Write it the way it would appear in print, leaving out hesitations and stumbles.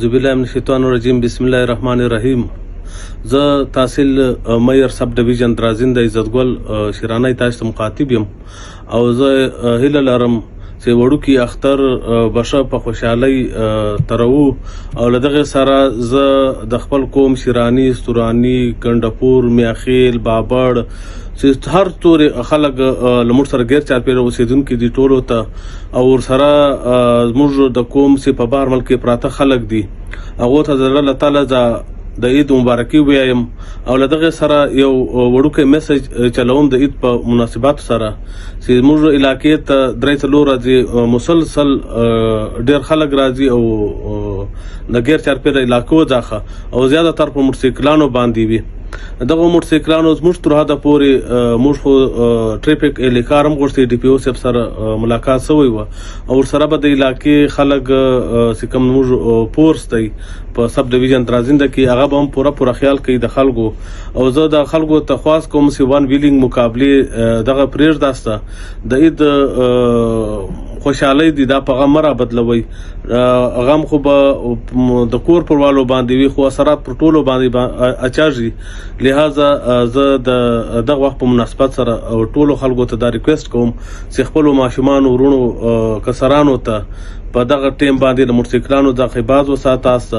اعوذ بالله من الشیطان الرجیم. بسم الله الرحمن الرحیم. زه تحصیل میر سب ډیویژن درازین د عزتګل شیرانه تاسو ته مخاطب یم او زه هیله لرم چې وړوکی اختر بشه په خوشحالۍ ترو او له دغه سره زه د خپل قوم شیرانی، ستورانی، ګنډپور، میاخیل، بابړ چې هر تورې خلک له موږ سره غیر چاپېره اوسېدونکي دي ټولو ته او ورسره زموږ د قوم چې په بهر ملک کې پراته خلک دي هغو ته د الله تعالی د عید مبارکي ووایم او له دغه سره یو وړوکی میسج چلوم د عید په مناسباتو سره چې زموږ علاقې ته 3-4 ورځې مسلسل ډېر خلک راځي او د غیر چاپېره علاقو څخه او زیاتره په موټرسایکلانو باندې وي. دغه موټرسایکلانو زموږ تر حده پورې موږ خو ټریفک اهلکار هم غوښتي ډي پی او صاحب سره ملاقات شوی و او ورسره به د علاقې خلک چې کوم موږ فورس دی په سب ډیویژن درازینده کې هغه به هم پوره خیال کوي د خلکو او زه د خلکو ته خواست کوم چې وان ویلینګ مقابلې دغه پرېږداسته د عید خوشحالۍ دي دا په غم را بدلوي. غم خو به د کور پروالو باندې وي خو اثرات پر ټولو باندې اچاږي. لہذا زه د دغه وخت په مناسبت سره ټولو خلکو ته دا ریکویسټ کوم چې خپلو ماشومانو ورونو کسرانو ته په دغه ټیم باندې د موټرسایکلانو څخه باز وساتاسته.